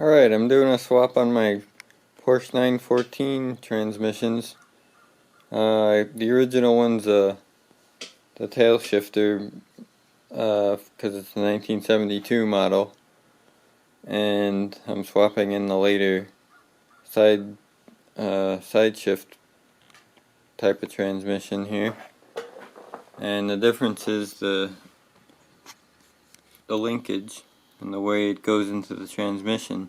Alright, I'm doing a swap on my Porsche 914 transmissions. The original one's the tail shifter because it's the 1972 model, and I'm swapping in the later Sideshift type of transmission here. And the difference is the linkage and the way it goes into the transmission.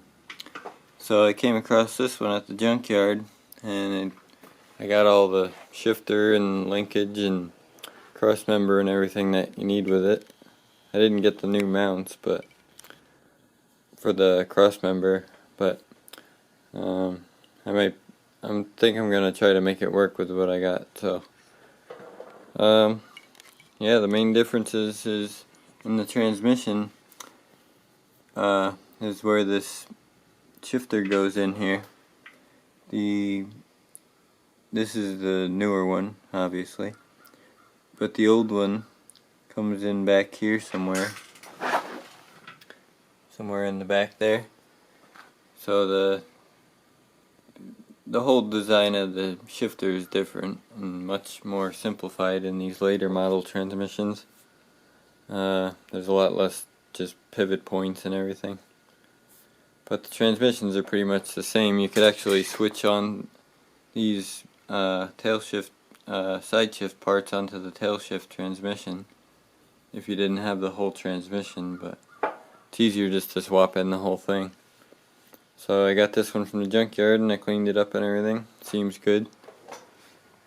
So I came across this one at the junkyard, and I got all the shifter and linkage and cross member and everything that you need with it. I didn't get the new mounts, but for the cross member, but I think I'm gonna try to make it work with what I got. So yeah, the main difference is in the transmission is where this shifter goes in here. This is the newer one, obviously, but the old one comes in back here somewhere in the back there. So the whole design of the shifter is different and much more simplified in these later model transmissions. There's a lot less just pivot points and everything. But the transmissions are pretty much the same. You could actually switch on these Tailshift Sideshift parts onto the Tailshift transmission if you didn't have the whole transmission, but it's easier just to swap in the whole thing. So I got this one from the junkyard and I cleaned it up and everything. Seems good.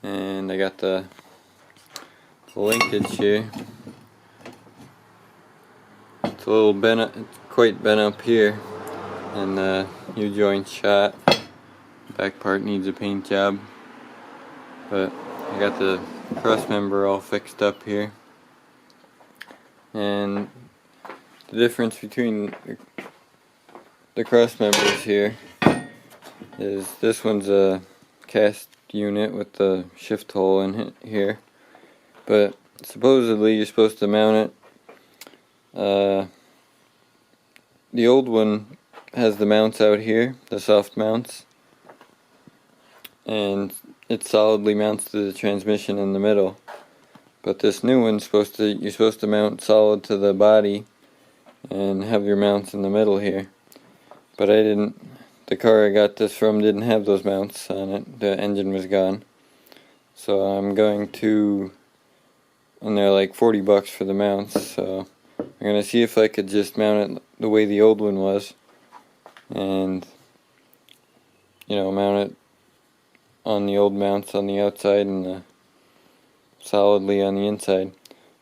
And I got the linkage here. It's a little bent up, it's quite bent up here, and the U-joint shot. Back part needs a paint job, but I got the cross member all fixed up here. And the difference between the cross members here is this one's a cast unit with the shift hole in here, but supposedly you're supposed to mount it. The old one has the mounts out here, the soft mounts, and it solidly mounts to the transmission in the middle. But this new one's you're supposed to mount solid to the body and have your mounts in the middle here. But I didn't. The car I got this from didn't have those mounts on it. The engine was gone. So I'm going to, and they're like $40 for the mounts. So I'm gonna see if I could just mount it the way the old one was, and mount it on the old mounts on the outside and solidly on the inside.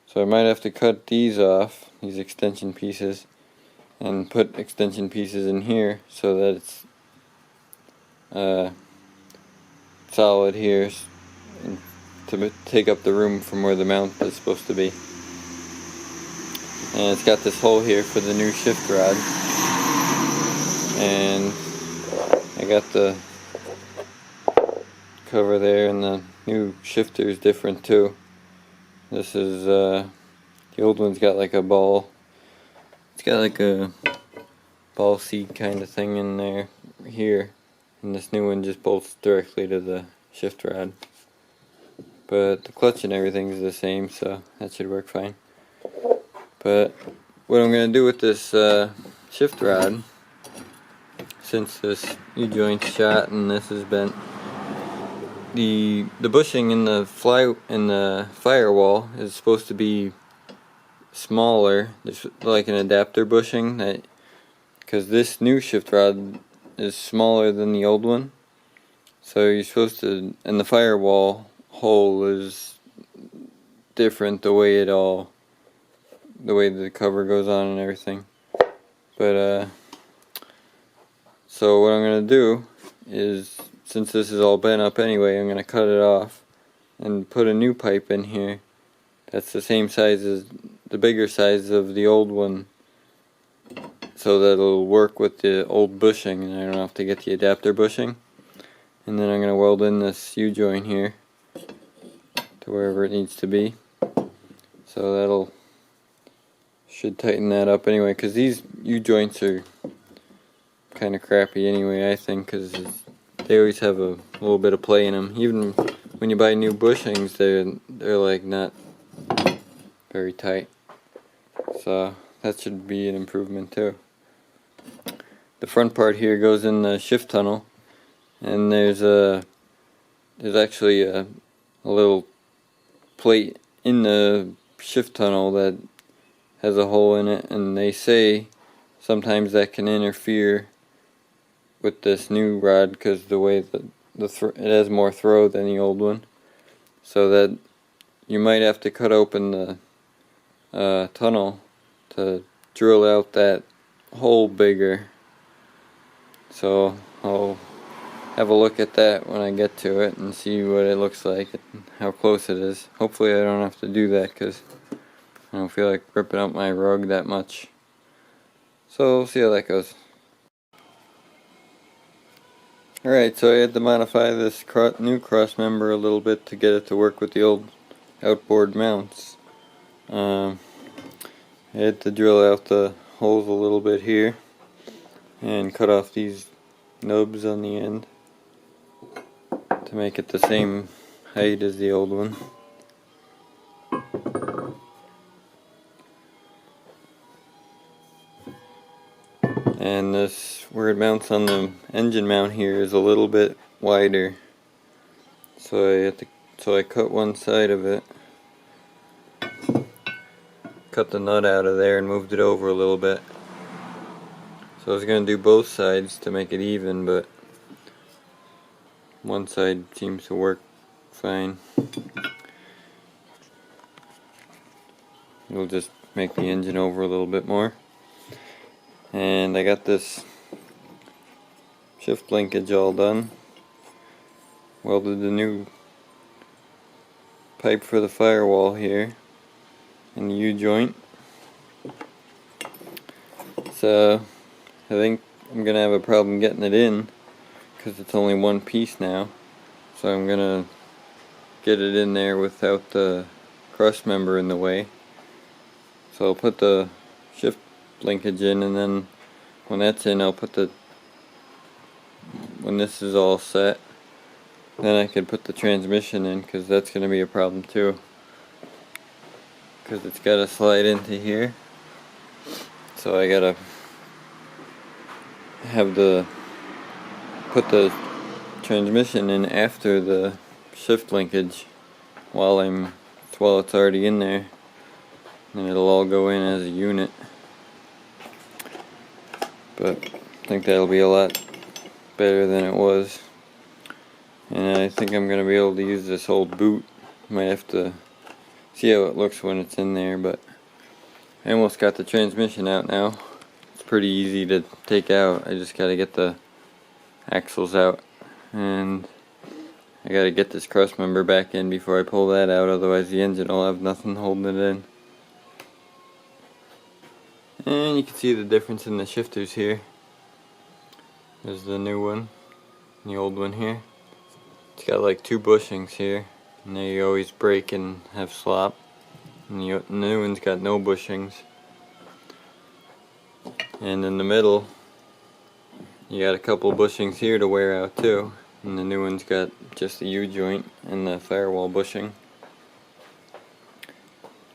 So I might have to cut these off, these extension pieces, and put extension pieces in here so that it's solid here to take up the room from where the mount is supposed to be. And it's got this hole here for the new shift rod, and I got the cover there, and the new shifter is different too. This is the old one's got like a ball. It's got like a ball seat kind of thing in there here, and this new one just bolts directly to the shift rod. But the clutch and everything is the same, so that should work fine. But what I'm going to do with this shift rod, since this U-joint's shot and this is bent, the bushing in the firewall is supposed to be smaller. There's like an adapter bushing, because this new shift rod is smaller than the old one. So you're supposed to, and the firewall hole is different, the way the cover goes on and everything. But so what I'm gonna do is, since this is all bent up anyway, I'm gonna cut it off and put a new pipe in here that's the same size as the bigger size of the old one, so that it'll work with the old bushing and I don't have to get the adapter bushing. And then I'm gonna weld in this U-joint here to wherever it needs to be, so that'll should tighten that up anyway, because these U-joints are kind of crappy anyway, I think, because they always have a little bit of play in them. Even when you buy new bushings, they're like not very tight. So that should be an improvement too. The front part here goes in the shift tunnel, and there's actually a little plate in the shift tunnel that has a hole in it, and they say sometimes that can interfere with this new rod because the way it has more throw than the old one, so that you might have to cut open the tunnel to drill out that hole bigger. So I'll have a look at that when I get to it and see what it looks like and how close it is. Hopefully I don't have to do that because I don't feel like ripping out my rug that much. So we'll see how that goes. Alright, so I had to modify this new cross member a little bit to get it to work with the old outboard mounts. I had to drill out the holes a little bit here and cut off these nubs on the end to make it the same height as the old one. And this, where it mounts on the engine mount here, is a little bit wider. So I cut one side of it, cut the nut out of there and moved it over a little bit. So I was going to do both sides to make it even, but one side seems to work fine. It'll just make the engine over a little bit more. And I got this shift linkage all done. Welded the new pipe for the firewall here in the U-joint. So I think I'm gonna have a problem getting it in because it's only one piece now. So I'm gonna get it in there without the cross member in the way. So I'll put the shift linkage in, and then when that's in, I'll put when this is all set, then I can put the transmission in, because that's going to be a problem too, because it's got to slide into here. So I gotta put the transmission in after the shift linkage while it's already in there, and it'll all go in as a unit. But I think that'll be a lot better than it was. And I think I'm going to be able to use this old boot. Might have to see how it looks when it's in there, but I almost got the transmission out now. It's pretty easy to take out. I just got to get the axles out, and I got to get this cross member back in before I pull that out, otherwise the engine will have nothing holding it in. And you can see the difference in the shifters here. There's the new one, and the old one here. It's got like 2 bushings here, and they always break and have slop. And the new one's got no bushings. And in the middle, you got a couple bushings here to wear out too. And the new one's got just the U-joint and the firewall bushing.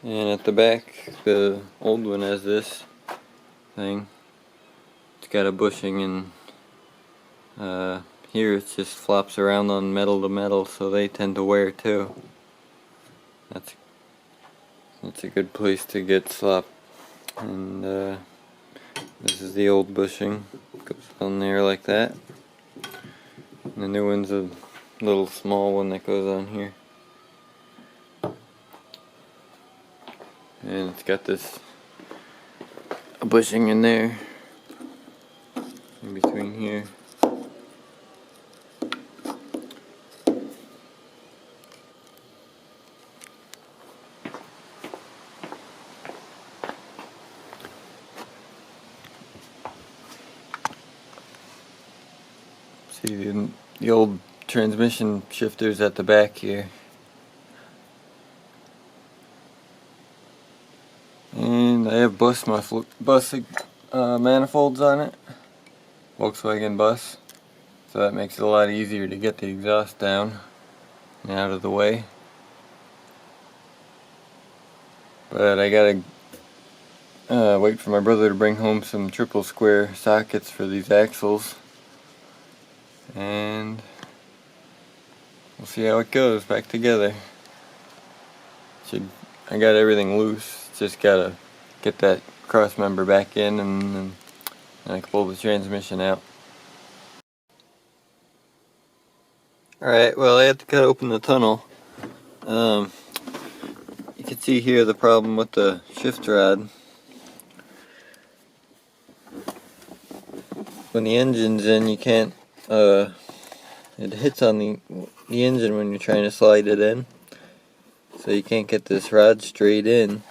And at the back, the old one has this thing. It's got a bushing, and here it just flops around on metal to metal, so they tend to wear too. That's a good place to get slop. And this is the old bushing. Goes on there like that. And the new one's a little small one that goes on here. And it's got this bushing in there, in between here. See the old transmission shifters at the back here. And I have bus manifolds on it. Volkswagen bus, so that makes it a lot easier to get the exhaust down and out of the way. But I gotta wait for my brother to bring home some triple square sockets for these axles, and we'll see how it goes back together. I got everything loose, just gotta get that cross member back in, and I can pull the transmission out. Alright, well, I had to cut open the tunnel. You can see here the problem with the shift rod. When the engine's in, you can't, it hits on the engine when you're trying to slide it in. So you can't get this rod straight in.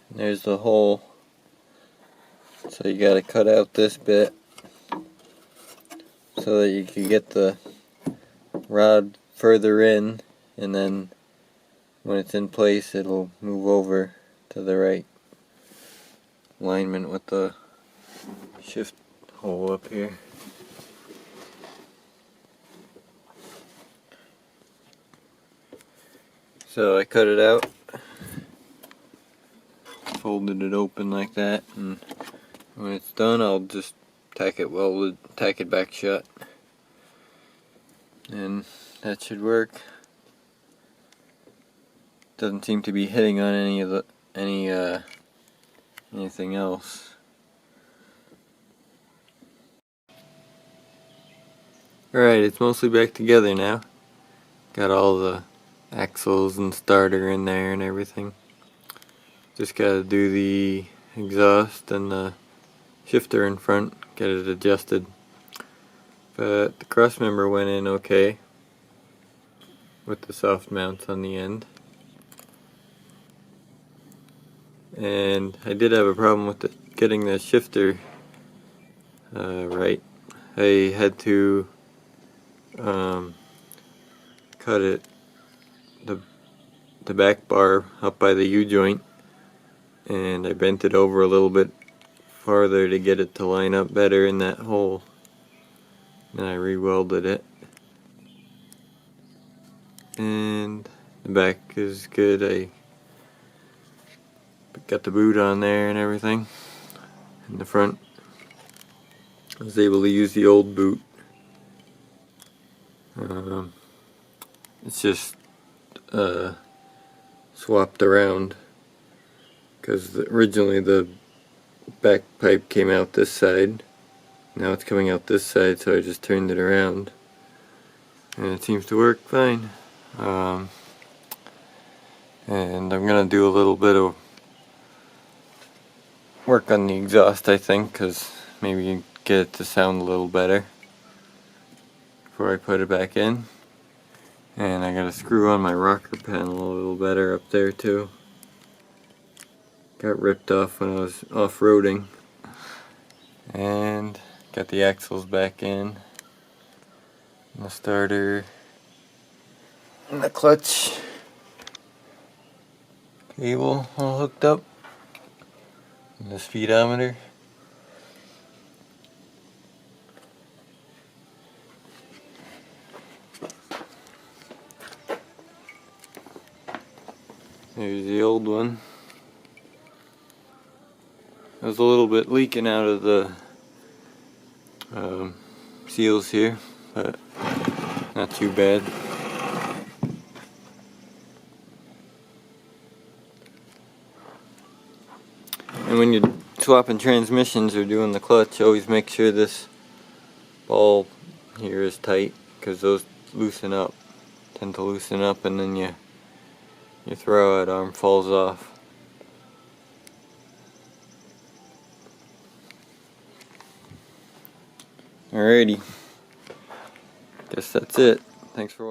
And there's the hole. So you gotta cut out this bit so that you can get the rod further in, and then when it's in place it'll move over to the right alignment with the shift hole up here. So I cut it out, folded it open like that, and when it's done I'll just tack it welded, tack it back shut, and that should work. Doesn't seem to be hitting on any of the anything else. Alright, it's mostly back together now. Got all the axles and starter in there and everything. Just gotta do the exhaust and the shifter in front, get it adjusted. But the cross member went in okay with the soft mounts on the end. And I did have a problem with getting the shifter right. I had to cut it, the back bar up by the U-joint, and I bent it over a little bit farther to get it to line up better in that hole. And I re-welded it. And the back is good. I got the boot on there and everything. In the front, I was able to use the old boot. It's just swapped around, because originally the back pipe came out this side. Now it's coming out this side, so I just turned it around, and it seems to work fine. And I'm gonna do a little bit of work on the exhaust, I think, because maybe you get it to sound a little better before I put it back in. And I gotta screw on my rocker panel a little better up there too. Got ripped off when I was off-roading. And got the axles back in, and the starter, and the clutch cable all hooked up, and the speedometer. There's the old one. It was a little bit leaking out of the seals here, but not too bad. And when you're swapping transmissions or doing the clutch, always make sure this ball here is tight, because those tend to loosen up, and then your throwout arm falls off. Alrighty, guess that's it. Thanks for watching.